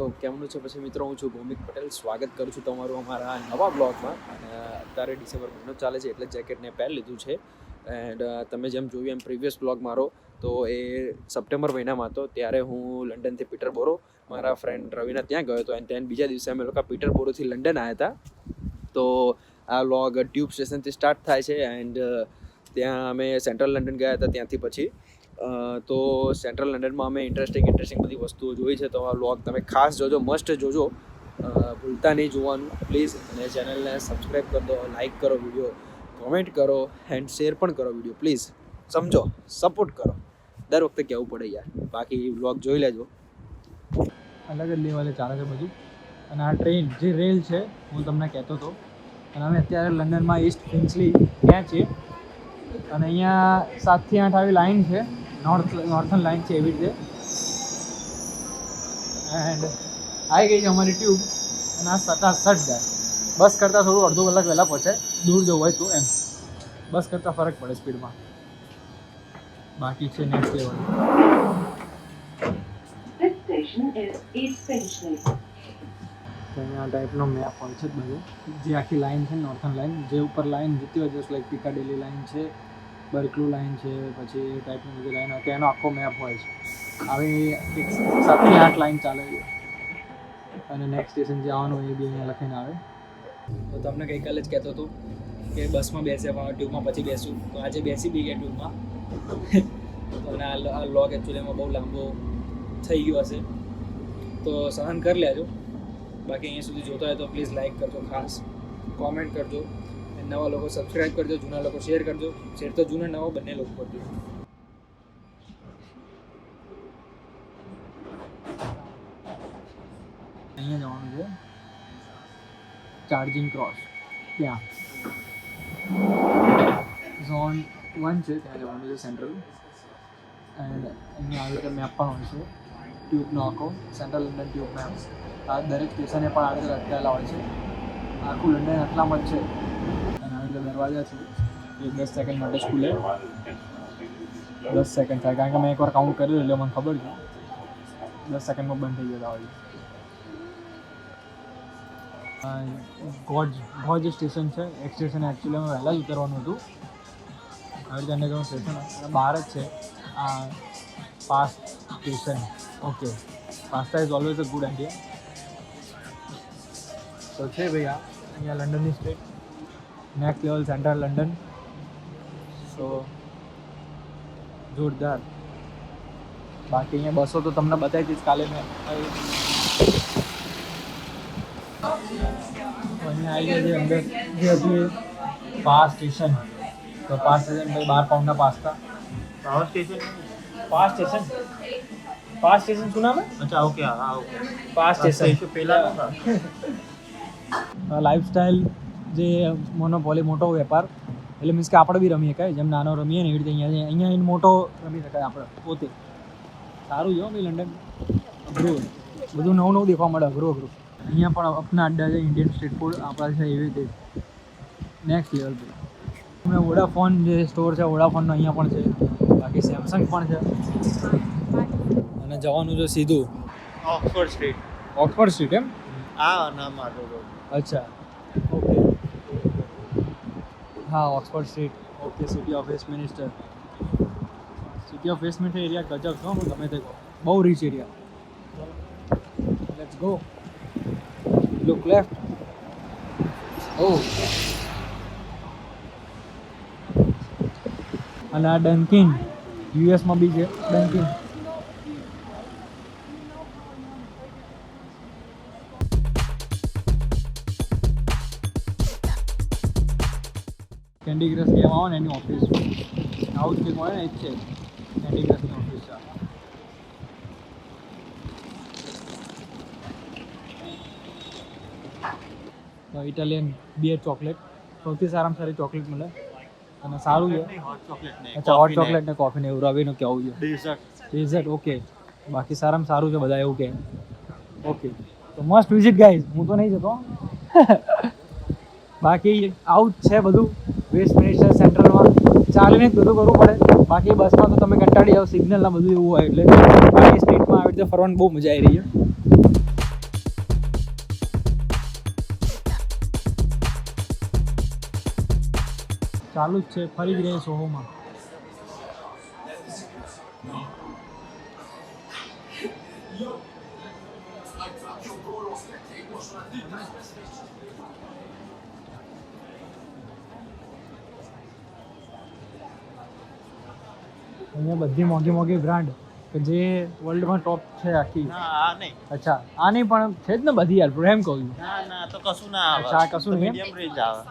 તો કેમનું છે પછી મિત્રો, હું છું ભૌમિક પટેલ. સ્વાગત કરું છું તમારું અમારા નવા બ્લોગમાં. અને અત્યારે ડિસેમ્બર મહિનો ચાલે છે એટલે જેકેટને પહેરી લીધું છે. એન્ડ તમે જેમ જોયું એમ પ્રીવિયસ બ્લોગ મારો તો એ સપ્ટેમ્બર મહિનામાં હતો. ત્યારે હું લંડનથી પીટરબોરો મારા ફ્રેન્ડ રવિના ત્યાં ગયો હતો. અને ત્યાં બીજા દિવસે અમે લોકો પીટરબોરોથી લંડન આવ્યા હતા. તો આ વ્લોગ ટ્યુબ સ્ટેશનથી સ્ટાર્ટ થાય છે. એન્ડ ત્યાં અમે સેન્ટ્રલ લંડન ગયા હતા. ત્યાંથી પછી તો સેન્ટ્રલ લંડનમાં અમે ઇન્ટરેસ્ટિંગ બધી વસ્તુઓ જોઈ છે. તો આ વ્લોગ તમે ખાસ જોજો, મસ્ટ જોજો, ભૂલતા નહીં જોવાનું પ્લીઝ. અને ચેનલને સબસ્ક્રાઈબ કરી દો, લાઈક કરો વિડીયો, કોમેન્ટ કરો એન્ડ શેર પણ કરો વિડીયો પ્લીઝ. સમજો, સપોર્ટ કરો. દર વખતે કહેવું પડે યાર. બાકી વ્લોગ જોઈ લેજો. અલગ જ લેવલે ચાલે છે બધું. અને આ ટ્રેન જે રેલ છે હું તમને કહેતો હતો. અને અમે અત્યારે લંડનમાં ઈસ્ટ ફિન્ચલી ત્યાં છીએ. અને અહીંયા 7 થી 8 આવી લાઇન છે, નોર્થન લાઇન છે એવી રીતે. એન્ડ આવી ગઈ છે અમારી ટ્યુબ. અને આ સટાસટ જાય. બસ કરતાં થોડું અડધો કલાક વહેલા પહોંચે, દૂર જવું હોય તો એમ. બસ કરતાં ફરક પડે સ્પીડમાં. બાકી છે નેક્સ્ટ લેવલ. અહીંયા ટાઈપનો મેપ હોય છે બધું. જે આખી લાઈન છે નોર્થન લાઈન, જે ઉપર લાઈન જતી હોય જસ્ટ લાઈક પિકાડેલી લાઈન છે, બર્કલુ લાઈન છે, પછી એ ટાઈપની બધી લાઈન હોય તેનો આખો મેપ હોય છે. આવી 7 થી 8 લાઈન ચાલે છે. અને નેક્સ્ટ સ્ટેશન જે આવવાનું હોય એ બી અહીંયા લખીને આવે. તો તમને ગઈકાલે જ કહેતો હતો કે બસમાં બેસ્યા ટ્યુબમાં પછી બેસું. તો આજે બેસી બી ગયા ટ્યુબમાં. અને આ વ્લોગ એકચ્યુઅલીમાં બહુ લાંબો થઈ ગયો હશે, તો સહન કરી લેજો. બાકી અહીંયા સુધી જોતા હોય તો પ્લીઝ લાઈક કરજો, ખાસ કોમેન્ટ કરજો. નવા લોકો સબસ્ક્રાઈબ કરજો, જૂના લોકો શેર કરજો. શેર તો જૂના નવા બંને લોકો કરજો. અહીંયા જવાનું છે ચાર્જિંગ ક્રોસ, ત્યાં ઝોન 1 છે, ત્યાં જવાનું છે સેન્ટ્રલ. એન્ડ અહીંયા આવી રીતે મેપ પણ હોય છે ટ્યુબનો આખો, સેન્ટ્રલ લંડન ટ્યુબ મેપ. આ દરેક સ્ટેશને પણ આવી રીતે લટકાયેલા હોય છે. આખું લંડન આટલામાં જ છે. અને આવી રીતે દરવાજા છે એ 10 સેકન્ડ માટે ખુલે. 10 સેકન્ડ થાય, કારણ કે મેં એકવાર કાઉન્ટ કર્યું એટલે મને ખબર છે 10 સેકન્ડમાં બંધ થઈ જતા હોય. ગોજ સ્ટેશન છે. એક સ્ટેશન એકચ્યુઅલી અમે વહેલા જ ઉતરવાનું હતું. આવી રીતે અંડરગ્રાઉન્ડ સ્ટેશન અને બહાર જ છે આ પાસ station. Okay, pasta is always a good idea. તો છે ભાઈ આ અહીંયા લંડનની street, next level central London. So જોરદાર. બાકી અહીંયા બસો તો તમને બતાવી દઈશ કાલે મેં. અહીંયા આવી ગયા છે અંદર જે હતું એ પાસ સ્ટેશન. તો પાસ સ્ટેશન ભાઈ 12 પાઉન્ડના પાસ્તા. पावर स्टेशन पास स्टेशन सुना मैं? अच्छा ओके हाँ ओके पास स्टेशन પહેલા લાઈફસ્ટાઈલ જે મોનોપોલી મોટો વેપાર, એટલે મીન્સ કે આપણે બી રમી શકાય. જેમ નાનો રમીએ ને એવી રીતે અહીંયા મોટો રમી શકાય આપણે પોતે. સારું છે ભાઈ લંડન. અઘરું બધું નવું દેખવા મળે. અઘરું. અહીંયા પણ અપના અડ્ડા છે, ઇન્ડિયન સ્ટ્રીટ ફૂડ આપણા છે એવી રીતે નેક્સ્ટ લેવલ ભાઈ. અમે વોડાફોન જે સ્ટોર છે વોડાફોનનો અહીંયા પણ છે. બાકી સેમસંગ પણ છે. અને જવાનું છે સીધું ઓક્સફોર્ડ સ્ટ્રીટ. ઓક્સફોર્ડ સ્ટ્રીટ એમ? આ નામ આટલું તો અચ્છા ઓકે. હા Oxford street. Okay, city of Westminster. City of Westminster area ગજબ છો. હું ગમે તે કહો, બહુ rich area. Let's go. Look left. Oh, અને આ ડંકિન યુએસમાં બી છે ડંકિન. કેન્ડી ક્રશ ગેમ આવો ને એની ઓફિસ આવું જ કંઈક મળે ને એ જ છે કેન્ડી ક્રશની ઓફિસ છે. ઇટાલિયન બિયર ચોકલેટ સૌથી સારામાં સારી ચોકલેટ મળે અને સારું છે. હોટ ચોકલેટ ને અચ્છા, હોટ ચોકલેટ ને કોફી ને એવું રવિનું કેવું છે. Dessert okay. બાકી સારામાં સારું છે બધા એવું કે. ઓકે, તો મસ્ટ વિઝિટ ગાઈઝ. હું તો નહીં જતો. બાકી આવું જ છે બધું વેસ્ટમિનિસ્ટર સેન્ટ્રલમાં. ચાલીને જ બધું કરવું પડે. બાકી બસમાં તો તમે કંટાળી જાઓ, સિગ્નલના બધું એવું હોય એટલે. બાકી સ્ટ્રીટમાં આવી રીતે ફરવાની બહુ મજા આવી રહી છે. ચાલુ જ છે, ફરી જ રહે સોહોમાં. અહીંયા બધી મોંઘી મોંઘી બ્રાન્ડ કે જે વર્લ્ડમાં ટોપ છે આખી. ના આ નહીં. અચ્છા આ નહીં પણ છે જ ને બધી યાર, બ્રો એમ કહું છું. ના ના તો કશું ના આવે. અચ્છા, આ કશું નહીં? મીડિયમ રેન્જ આવે.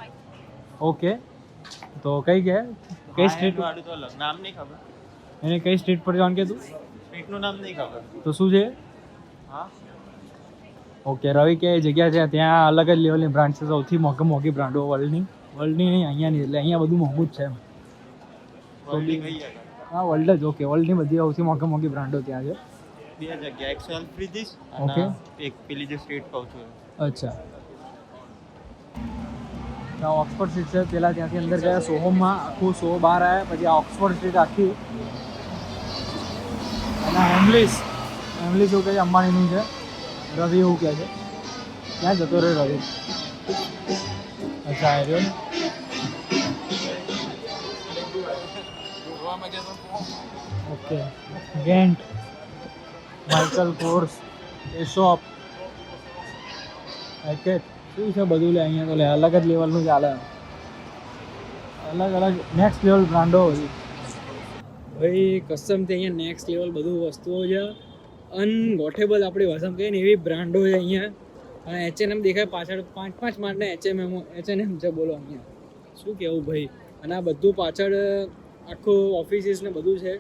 ઓકે, તો કઈ કઈ સ્ટ્રીટ વાળું તો અલગ નામ નહીં ખબર. એને કઈ સ્ટ્રીટ પર જવાનું કે તું? સ્ટ્રીટનું નામ નહીં ખબર. તો શું છે? હા ઓકે, રવિ કે જગ્યા છે ત્યાં અલગ જ લેવલની બ્રાન્ડ છે, સૌથી મોંઘી બ્રાન્ડો વર્લ્ડની નહીં અહીંયાની, એટલે અહીંયા બધું મોંઘું જ છે એમ. વર્લ્ડ કઈ આગળ હા વર્લ્ડ જ. ઓકે, વર્લ્ડની બધી સૌથી મોંઘી બ્રાન્ડો ત્યાં છે. બે જગ્યા એક સેલ્ફ ફ્રીજીસ Okay. અને એક પેલી જે સ્ટ્રીટ કહું છું અચ્છા, ત્યાં ઓક્સફોર્ડ સ્ટ્રીટ છે. પહેલાં ત્યાંથી અંદર ગયા સોહોમાં, આખું સોહો બહાર આવ્યા, પછી આ ઓક્સફોર્ડ સ્ટ્રીટ આખી. અને હેમલીસ એવું કહે છે અંબાણીનું છે. રવિ એવું કહે છે. ક્યાં જતો રહ્યો રવિ? અચ્છા આવ્યો ને. ઓકે, ગેન્ટ, માઇકલ કોર્સ, એશોપ, હેકેટ, શું છે બધું લે અહીંયા તો લે, અલગ જ લેવલનું ચાલે, અલગ નેક્સ્ટ લેવલ બ્રાન્ડો બધી. ભાઈ કસ્ટમથી અહીંયા નેક્સ્ટ લેવલ બધું વસ્તુઓ છે, અનગોઠેબલ આપણી ભાષામાં કહીએ ને એવી બ્રાન્ડો છે અહીંયા. અને H&M દેખાય પાછળ, 5 માળના H&M છે, બોલો અહીંયા શું કહેવું ભાઈ. અને આ બધું પાછળ આખું ઓફિસીસ ને બધું છે,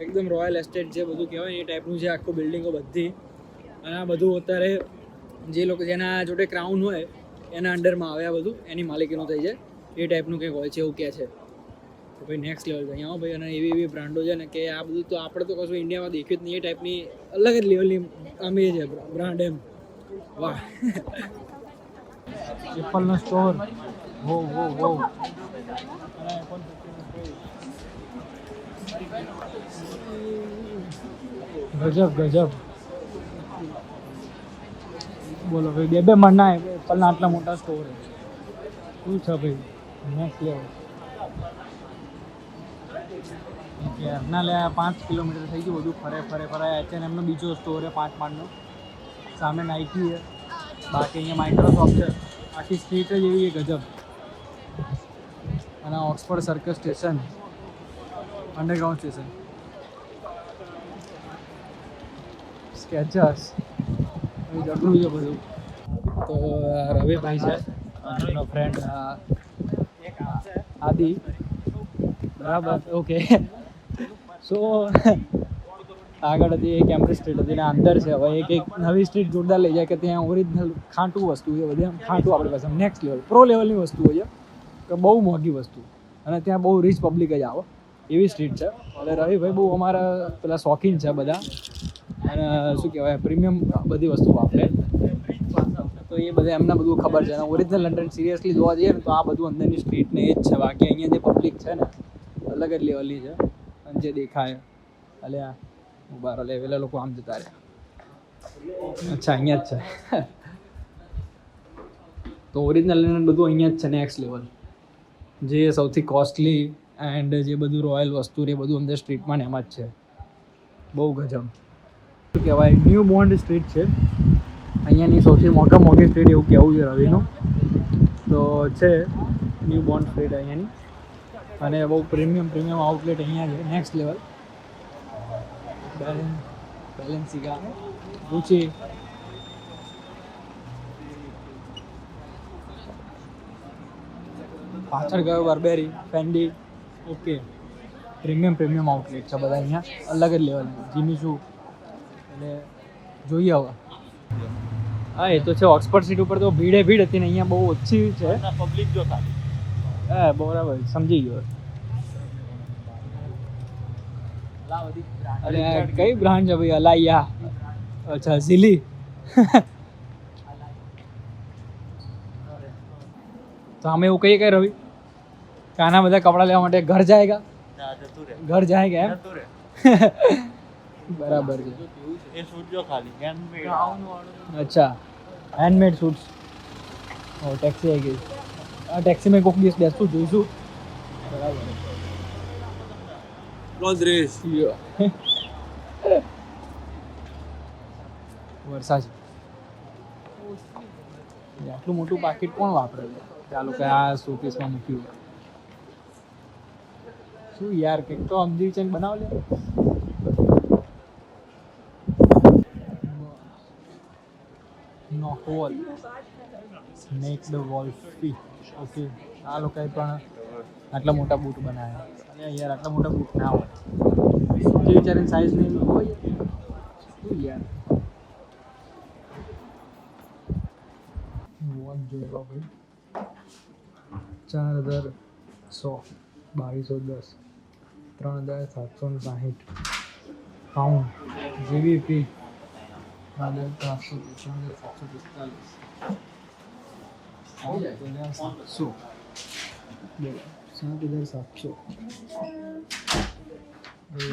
એકદમ રોયલ એસ્ટેટ જે બધું કહેવાય એ ટાઈપનું છે આખું બિલ્ડિંગો બધી. અને આ બધું અત્યારે જે લોકો જેના જોડે ક્રાઉન હોય એના અંડરમાં આવે આ બધું, એની માલિકીનું થઈ જાય એ ટાઈપનું કંઈક હોય છે એવું કહે છે. તો ભાઈ નેક્સ્ટ લેવલ છે અહીંયા ભાઈ. અને એવી બ્રાન્ડો છે ને કે આ બધું તો આપણે તો કશું ઇન્ડિયામાં દેખ્યું જ નહીં એ ટાઈપની અલગ જ લેવલની આમ એ છે બ્રાન્ડ એમ. વાહ, એપલનો સ્ટોર, વો ગજબ. બોલો ભાઈ, બે માળના એપલના આટલા મોટા સ્ટોર શું છે ભાઈ, નેક્સ્ટ લેવલ. ના લે 5 કિલોમીટર થઈ ગયું બધું ફરે. H&Mનો બીજો સ્ટોર છે 5 માળનો, સામે નાઇકી છે, બાકી અહીંયા માઇક્રોસોફ્ટ છે. આખી સ્ટ્રીટ જ એવી ગજબ. અને Oxford circus station, underground station, Skechers, જબરું છે બધું. તો રવિભાઈ છે એમનો ફ્રેન્ડ આદિ, બરાબર. ઓકે, સો આગળ હતી એક કેમ્બ્રિજ સ્ટ્રીટ હતી ને અંદર છે હવે એક નવી સ્ટ્રીટ જોરદાર લઈ જાય કે ત્યાં ઓરિજિનલ ખાંટું વસ્તુ છે બધી, આમ ખાંટું આપણી પાસે નેક્સ્ટ લેવલ પ્રો લેવલની વસ્તુઓ છે કે બહુ મોંઘી વસ્તુ, અને ત્યાં બહુ રીચ પબ્લિક જ આવે એવી સ્ટ્રીટ છે. એટલે રવિભાઈ બહુ અમારા પેલા શોખીન છે બધા, અને શું કહેવાય પ્રીમિયમ બધી વસ્તુ વાપરે, તો એ બધા એમને બધું ખબર છે. અને ઓરિજિનલ લંડન સિરિયસલી જોવા જઈએ ને તો આ બધું અંદરની સ્ટ્રીટ ને એ જ છે. બાકી અહીંયા જે પબ્લિક છે ને અલગ જ લેવલની છે. અને જે દેખાય એટલે આ ઉભા લે પેલા લોકો આમ જતા રહ્યા. અચ્છા અહીંયા જ છે. તો ઓરિજિનલ લંડન બધું અહીંયા જ છે નેક્સ્ટ લેવલ. જે સૌથી કોસ્ટલી એન્ડ જે બધું રોયલ વસ્તુ એ બધું અંદર સ્ટ્રીટમાં ને એમાં જ છે. બહુ ગજબ. શું કહેવાય, ન્યૂ બોન્ડ સ્ટ્રીટ છે અહીંયાની સૌથી મોંઘી સ્ટ્રીટ એવું કહેવું છે રવિનું. તો છે ન્યૂ બોન્ડ સ્ટ્રીટ અહીંયાની, અને બહુ પ્રીમિયમ આઉટલેટ અહીંયા છે નેક્સ્ટ લેવલ. બેલેન્સિગા, ગુચી, પાછળ ગયો બર્બેરી, ફેન્ડી. ઓકે, પ્રીમિયમ આઉટલેટ છે બધા અહીંયા અલગ જ લેવલ. જીમી શું એટલે જોઈએ હવે. હા એ તો છે, ઓક્સફોર્ડ સિટી ઉપર તો ભીડ હતી ને અહીંયા બહુ ઓછી છે પબ્લિક જો ખાલી. હા બરાબર, સમજી ગયો. અરે કઈ બ્રાન્ડ છે ભાઈ? અલાયા, અચ્છા ઝીલી. તો અમે એવું કહીએ કે રવિ કે આના બધા કપડાં લેવા માટે ઘર જાયગા એમ. બરાબર છે. એ શૂટ જો ખાલી હેન્ડમેડ. અચ્છા, હેન્ડમેડ શૂટ્સ. ઓ ટેક્સી આવી ગઈ. આ ટેક્સીમાં કોઈક દિવસ બેસતું જોઈશું. બરાબર લોન્દ્રેસ વરસાદ આટલું મોટું પાકીટ કોણ વાપરે છે ચાલો કે આ શોકેસમાં મૂક્યું શું યાર કંઈક તો સમજી છે બનાવ લે નો હોલ મેક ધ વોલ ફી ઓકે આ લોકોએ પણ આટલા મોટા બૂટ બનાવ્યા અને યાર આટલા મોટા બૂટ ના હોય જે વિચારીને સાઈઝ નહીં હોય શું યાર વોચ જોઈ લો ભાઈ 4100 2210 3760 પાઉન્ડ જીબીપી 7,700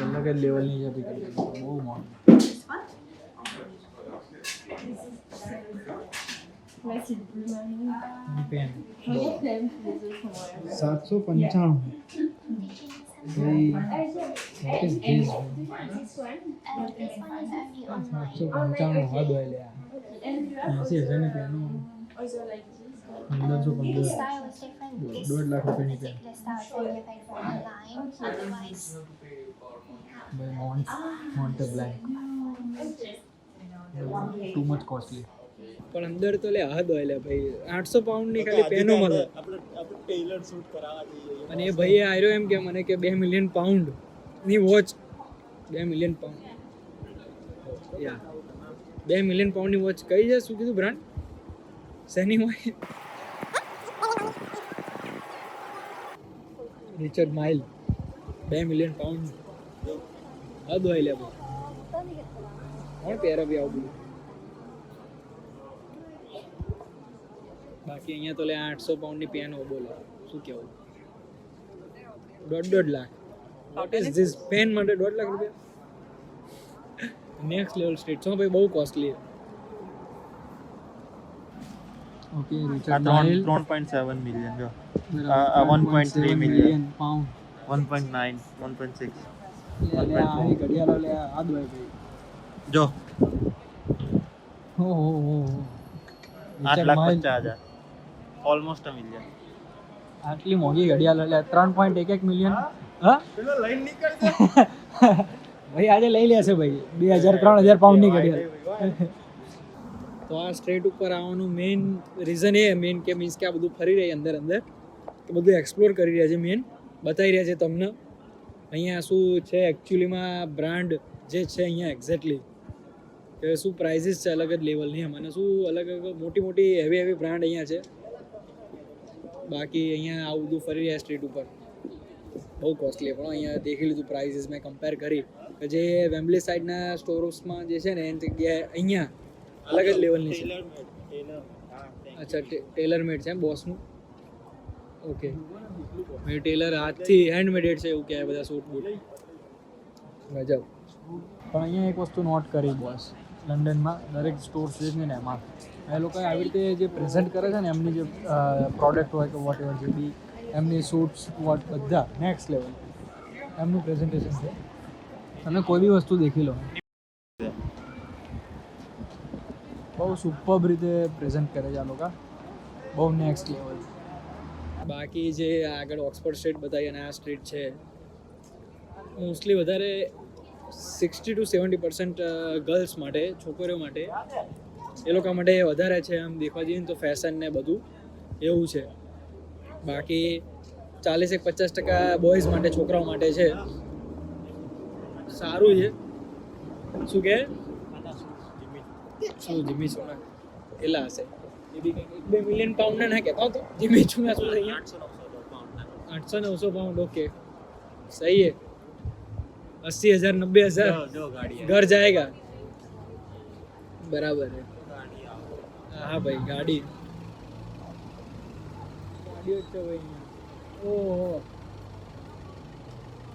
અલગ જ લેવલની છે બહુ મોંઘું પેન 795 what is this 795 હદ હોય લે 80,000 ની પેન 1515 1.5 લાખ રૂપિયાની પેન ભાઈ Mont blank too much costly પણ અંદર તો લે હદ હોય લે ભાઈ 800 પાઉન્ડ ની ખાલી પેનો મળે આપણે ટેલર શૂટ કરાવવા જઈએ અને એ ભાઈ આર્યો એમ કે મને કે 2 મિલિયન પાઉન્ડ ની વોચ 2 મિલિયન પાઉન્ડ યા 2 મિલિયન પાઉન્ડ ની વોચ કઈ છે શું કીધું બ્રાન્ડ શેની હોય રિચર્ડ માઇલ 2 મિલિયન પાઉન્ડ હદ હોય લે ભાઈ કોણ પહેરે બી આવું બધું બાકી અહીંયા તો લે 800 પાઉન્ડની પેન બોલો શું કહેવું 1.5 lakh what is this pen માટે 1.5 લાખ રૂપિયા નેક્સ્ટ લેવલ સ્ટેટ છો ભાઈ બહુ costly okay Richard mile 3.7 million જો 1.3 મિલિયન પાઉન્ડ 1.9 1.6 લે આ ઘડિયાળો લે આ દો ભાઈ જો હો 8,50,000 ઓલમોસ્ટ અ મિલિયન આટલી મોંઘી ઘડિયાળ લે 3.11 મિલિયન હા પેલો લાઈન નીકળ ભાઈ આજે લઈ લેશે ભાઈ 2,000-3,000 પાઉન્ડની ઘડિયાળ તો આ સ્ટ્રેટ ઉપર આવવાનું મેઇન રીઝન એ મેઇન કે મીન્સ કે આ બધું ફરી રહી અંદર કે બધું એક્સપ્લોર કરી રહ્યા છે મેઇન બતાવી રહ્યા છે તમને અહીંયા શું છે એકચ્યુઅલીમાં બ્રાન્ડ જે છે અહીંયા એક્ઝેક્ટલી કે શું પ્રાઇઝિસ છે અલગ જ લેવલની અને શું અલગ અલગ મોટી હેવી બ્રાન્ડ અહીંયા છે બાકી અહીંયા આવું બધું ફરી રહ્યા સ્ટ્રીટ ઉપર બહુ કોસ્ટલી પણ અહીંયા દેખી લીધું પ્રાઇઝિસ મેં કમ્પેર કરી કે જે વેમ્બલી સાઈડના સ્ટોર્સમાં જે છે ને એની જગ્યાએ અહીંયા અલગ જ લેવલની છે અચ્છા ટેલર મેડ છે બોસનું ઓકે મેં ટેલર હાથથી હેન્ડમેડેડ છે એવું કહેવાય બધા સૂટ બૂટ ગજબ પણ અહીંયા એક વસ્તુ નોટ કરી બોસ લંડનમાં દરેક સ્ટોર્સ છે ને એમાં એ લોકોએ આવી રીતે જે પ્રેઝન્ટ કરે છે ને એમની જે પ્રોડક્ટ હોય કે વોટ એવર જે બી એમની શૂટ્સ વોટ બધા નેક્સ્ટ લેવલ એમનું પ્રેઝન્ટેશન છે તમે કોઈ બી વસ્તુ દેખી લો બહુ સુપર્બ રીતે પ્રેઝન્ટ કરે છે આ લોકો બહુ નેક્સ્ટ લેવલ બાકી જે આગળ ઓક્સફર્ડ સ્ટ્રીટ બતાવી અને આ સ્ટ્રીટ છે મોસ્ટલી વધારે 60 to 70% ગર્લ્સ માટે છોકરીઓ માટે એ લોકો માટે વધારે છે આમ દેખવા જઈએ ને તો ફેશન ને બધું એવું છે બાકી 40-50% બોયઝ માટે છોકરાઓ માટે છે સારું છે શું કે શું જીમી સોના કેટલા હશે એ બી કંઈક 1-2 મિલિયન પાઉન્ડ ના કહેતા તો જીમી સોના શું થઈ 800-900 પાઉન્ડ ઓકે સહી है 80,000-90,000 घर जाएगा बराबर है हाँ भाई गाड़ी अच्छा भाई ओहो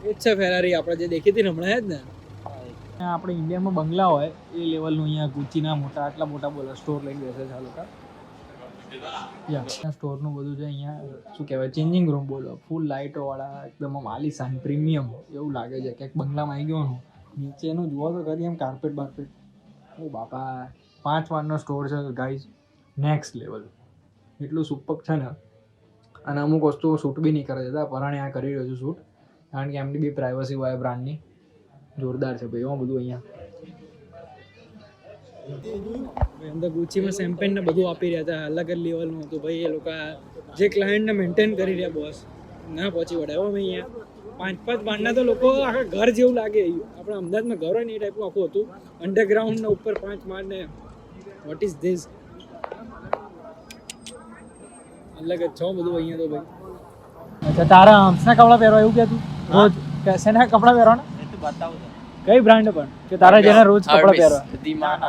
એ છે ફેરારી આપણે જે દેખી હતી ને હમણાં જ ને આપણે ઇન્ડિયામાં બંગલા હોય એ લેવલનું અહીંયા ગુચીના મોટા આટલા મોટા બોલો સ્ટોર લઈને બેસે છે આ લોકો યા સ્ટોરનું બધું છે અહીંયા શું કહેવાય ચેન્જિંગ રૂમ બોલો ફૂલ લાઇટોવાળા એકદમ આમ આલીશાન પ્રીમિયમ એવું લાગે છે ક્યાંક બંગલામાં આવી ગયો હું નીચેનું જુઓ તો કરી એમ કાર્પેટ બાર્પેટ ઓ બાપા 5 માળનો સ્ટોર છે ગાઈઝ નેક્સ્ટ લેવલ એટલું સુપર છે ને અને અમુક વસ્તુઓ શૂટ બી નહીં કરે જતા પરાણે આ કરી રહ્યો છું શૂટ કારણ કે એમની બી પ્રાઇવસી હોય બ્રાન્ડની જોરદાર છે ભાઈ એમાં બધું અહીંયા અંદર ગુચીમાં શેમ્પેન ને બધું આપી રહ્યા હતા અલગ જ લેવલનું હતું ભાઈ એ લોકો જે ક્લાયન્ટને મેન્ટેન કરી રહ્યા બોસ ના પહોંચી વળાયો અમે અહીંયા 5-5 માળના તો લોકો આખા ઘર જેવું લાગે આપણા અમદાવાદમાં ઘર હોય ને એ ટાઈપનું આખું હતું અંડરગ્રાઉન્ડ ને ઉપર 5 માળ ને વોટ ઇઝ ધીસ અલગ જ છો બધું અહીંયા તો ભાઈ અચ્છા તારા હંસના કપડાં પહેરવા એવું કે તું રોજ શેના કપડાં પહેરવાના એ તો બતાવું કઈ બ્રાન્ડ પણ કે તારા જેના રોજ કપડાં પહેરવા દિમાગ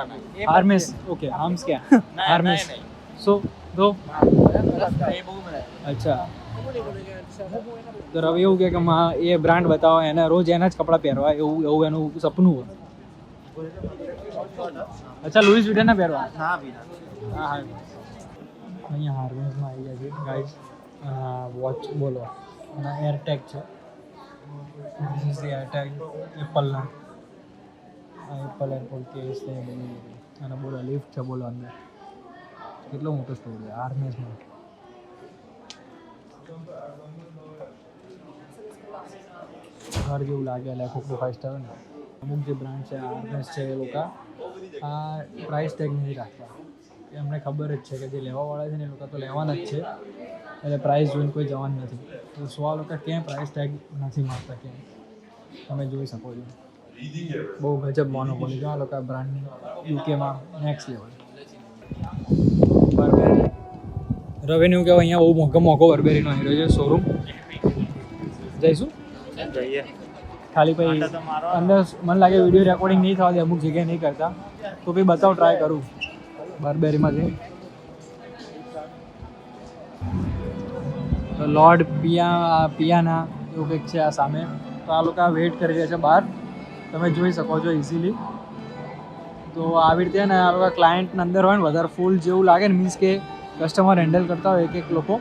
આર્મેસ ઓકે આર્મ્સ ક્યાં આર્મેસ સો દો અચ્છા તો રવિ એવું કે એ બ્રાન્ડ બતાવો એને રોજ એના જ કપડાં પહેરવા એવું એનું સપનું હોય અચ્છા લુઈસ વિટનના પહેરવા ના બી હા હા અહીંયા હાર્મેસમાં આવી ગયા છે ગાઈસ વોચ બોલો અને એરટેગ છે ધીસ ઇઝ ધી એરટેગ એપલના એપલ એરપોર્ટ કેસ છે બધું અને બોલો લિફ્ટ છે બોલો અંદર કેટલો મોટો સ્ટોર છે હાર્મેસમાં ઘર જેવું લાગે એટલે ખૂબ 5 સ્ટાર ને અમુક જે બ્રાન્ડ છે હાર્મેસ છે એ લોકો આ પ્રાઇસ ટેગ નથી રાખતા એમને ખબર જ છે કે જે લેવાવાળા છે ને એ લોકો તો લેવાના જ છે એટલે પ્રાઇસ જોઈને કોઈ જવાનું નથી તો આ લોકો ક્યાંય પ્રાઇસ ટેગ નથી માગતા ક્યાંય તમે જોઈ શકો છો બહુ ગજબ મોનોપોલી છે આ લોકો બ્રાન્ડની યુકેમાં નેક્સ્ટ લેવલ બરબેરી રવેન્યુ કહેવાય અહીંયા બહુ મોંઘો બરબેરીનો આવી રહ્યો છે શોરૂમ જઈશું જઈએ ખાલી પછી અંદર મને લાગે વિડીયો રેકોર્ડિંગ નહીં થવા દે અમુક જગ્યાએ નહીં કરતા તો પછી બતાવ ટ્રાય કરું બરબેરીમાં જઈ તો લોર્ડ પિયાના એવું કંઈક છે આ સામે તો આ લોકો વેઇટ કરી રહ્યા છે બહાર તમે જોઈ શકો છો ઇઝીલી તો આવી રીતે ને આ લોકો ક્લાયન્ટના અંદર હોય ને વધારે ફૂલ જેવું લાગે ને મીન્સ કે કસ્ટમર હેન્ડલ કરતા હોય એક લોકો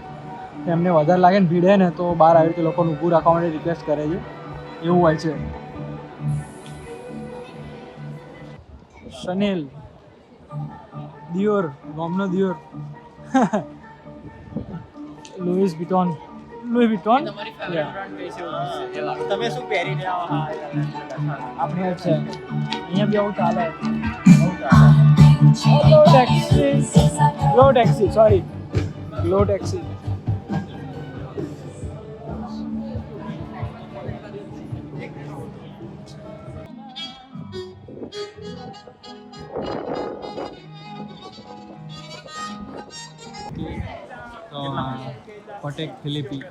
એમને વધારે લાગે ને ભીડે ને તો બહાર આવી રીતે લોકોને ઊભું રાખવા માટે રિક્વેસ્ટ કરે છે એવું હોય છે શનેલ દિયોર ગોમનો દિયોર લુઈસ વિટોન તમે શું પહેરીને આવો હા આપણે છે અહીંયા બી આવું ચાલે glow taxi sorry glow taxi Patek Philippe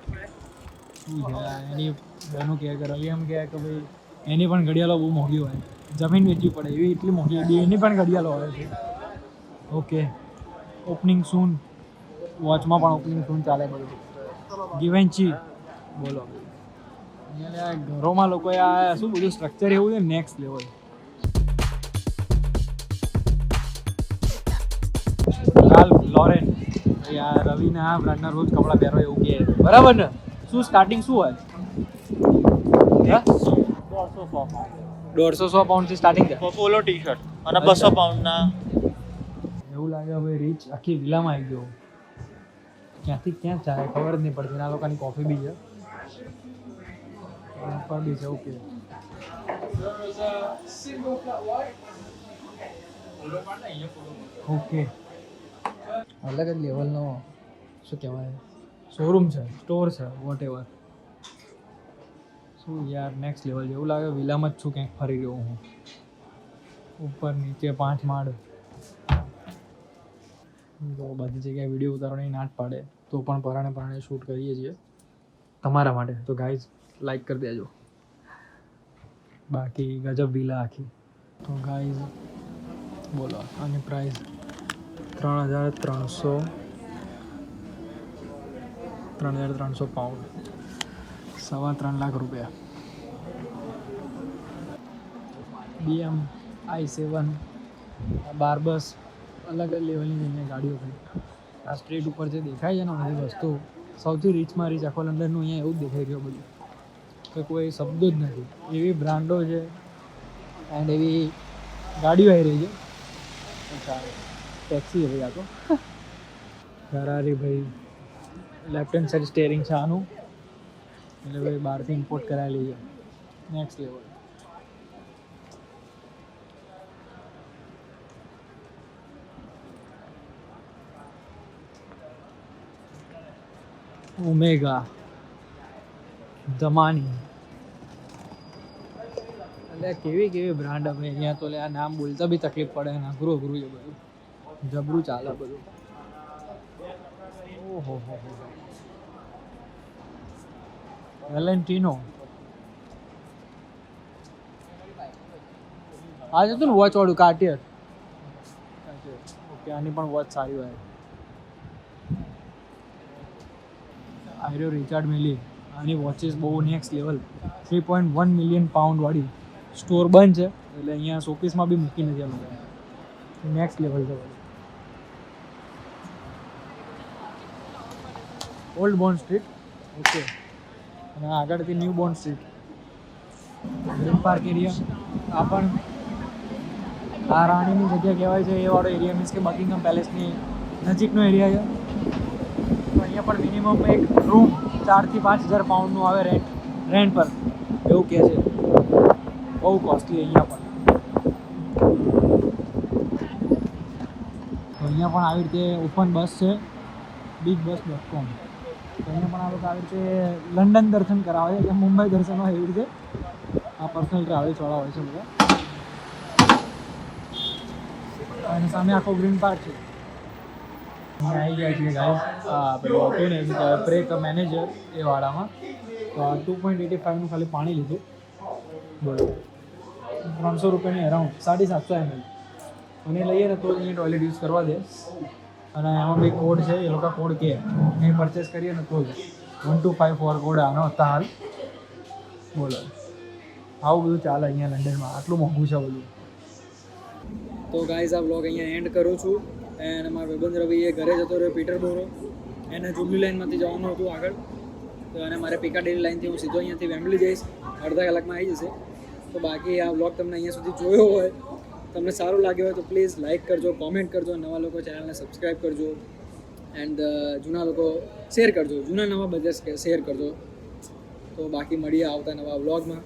શું છે એની બેનું કહે કે રવિ એમ કહે કે ભાઈ એની પણ ઘડિયાળો બહુ મોંઘી હોય જમીન વેચવી પડે એવી એટલી મોંઘી એની પણ ઘડિયાળો હોય છે ઓકે ઓપનિંગ સૂન વોચમાં પણ ઓપનિંગ સૂન ચાલે બધું ગિવેન્ચી બોલો અહીંયા ઘરોમાં લોકોએ આ શું બધું સ્ટ્રક્ચર એવું છે નેક્સ્ટ લેવલ રાલ્ફ લોરેન યાર રવિના આ બ્રાન્ડના રોજ કપડાં પહેરો એવું કે બરાબર ને શું સ્ટાર્ટિંગ શું હોય 150 પાઉન્ડથી સ્ટાર્ટિંગ છે પોલો ટી શર્ટ અને 200 પાઉન્ડના એવું લાગે હવે રીચ આખી વિલામાં આવી ગયો ક્યાંથી ક્યાં ચાલે ખબર જ નહીં પડતી આ લોકોની કોફી બી છે પર બી છે ઓકે ઓકે અલગ જ લેવલનો શું કહેવાય શોરૂમ છે સ્ટોર છે વોટ એવર શું યાર નેક્સ્ટ લેવલ જેવું લાગે વિલામાં જ છું ક્યાંક ફરી ગયો હું ઉપર નીચે 5 માળ તો બધી જગ્યાએ વિડીયો ઉતારવાની નાટ પાડે તો પણ પરાણે શૂટ કરીએ છીએ તમારા માટે તો ગાઈઝ લાઈક કરી દેજો બાકી ગજબ વિલા આખી તો ગાઈઝ બોલો આની પ્રાઇસ 3,300 પાઉન્ડ 3.25 લાખ રૂપિયા BM i7 બાર બસ અલગ લેવલની ગાડીઓ થઈ આ સ્ટ્રીટ ઉપર જે દેખાય છે ને બધી વસ્તુ સૌથી રીચમાં રીચ આખો લંડનનું અહીંયા એવું જ દેખાઈ રહ્યું બધું કે કોઈ શબ્દો જ નથી એવી બ્રાન્ડો છે એન્ડ એવી ગાડીઓ આવી રહી છે અચ્છા ટેક્સી છે ભાઈ આ તો ફરારી ભાઈ લેફ્ટ હેન્ડ સાઈડ સ્ટેરિંગ છે આનું એટલે ભાઈ બહારથી ઇમ્પોર્ટ કરાયેલી છે નેક્સ્ટ લેવલ ઓમેગા દમાની એટલે કેવી કેવી બ્રાન્ડ હવે અહીંયા તો આ નામ બોલતા બી તકલીફ પડે ને અઘરું અઘરું છે બધું જબરું ચાલે બધું ઓહો હો વેલેન્ટિનો આ જતું ને વોચ વાળું કાર્ટિયર ઓકે આની પણ વોચ સારી હોય આયરો રિચાર્ડ મિલી આની વોચિસ બહુ નેક્સ્ટ લેવલ 3.1 મિલિયન પાઉન્ડ વાળી સ્ટોર બંધ છે એટલે અહીંયા શોપીસમાં બી મૂકી નથી આ લોકો નેક્સ્ટ લેવલ છે ઓલ્ડ બોન્ડ સ્ટ્રીટ ઓકે અને આગળથી new bond street green park area આ પણ આ રાણીની જગ્યા કહેવાય છે એ વાળો એરિયા મીન્સ કે બકિંગહામ પેલેસની નજીકનો એરિયા છે તો અહીંયા પણ મિનિમમ એક રૂમ 4,000 થી 5,000 પાઉન્ડનું આવે રેન્ટ પર એવું કહે છે બહુ કોસ્ટલી અહીંયા પણ તો અહીંયા પણ આવી રીતે ઓપન બસ છે bigbus.com તો અહીંયા પણ આ લોકો આવી રીતે લંડન દર્શન કરાવે છે જેમ મુંબઈ દર્શન હોય એવી રીતે આ પર્સનલ ટ્રાવેલ્સવાળા હોય છે બધા અને સામે આખો ગ્રીન પાર્ક છે અહીંયા આવી ગયા છીએ ગાઈસ પેલું હતું ને પ્રેક મેનેજર એ વાળામાં તો આ 2.85નું ખાલી પાણી લીધું બોલો 300 રૂપિયાની અરાઉન્ડ 750 ml અને લઈએ ને તો અહીંયા ટોયલેટ યુઝ કરવા દે અને એમાં બી કોડ છે એ લોકો કોડ કે એ પરચેસ કરીએ ને તો જ 1254 કોડ આનો હતા હાલ બોલો આવું બધું ચાલે અહીંયા લંડનમાં આટલું મોંઘું છે બધું તો ગાઈઝ આ વ્લોગ અહીંયા એન્ડ કરું છું એન્ડ મારા ભાઈબંધ રવિ એ ઘરે જતો રહ્યો પીટરબોરો એને જુબલી લાઇનમાંથી જવાનું હતું આગળ તો અને મારે પિકાડેલી લાઇનથી હું સીધો અહીંયાથી વેમ્બલી જઈશ અડધા કલાકમાં આવી જશે તો બાકી આ વ્લોગ તમને અહીંયા સુધી જોયો હોય તમને સારું લાગ્યું હોય તો પ્લીઝ લાઇક કરજો કોમેન્ટ કરજો નવા લોકો ચેનલને સબસ્ક્રાઈબ કરજો એન્ડ જૂના લોકો શેર કરજો જૂના નવા બધા શેર કરજો તો બાકી મળીએ આવતા નવા વ્લોગમાં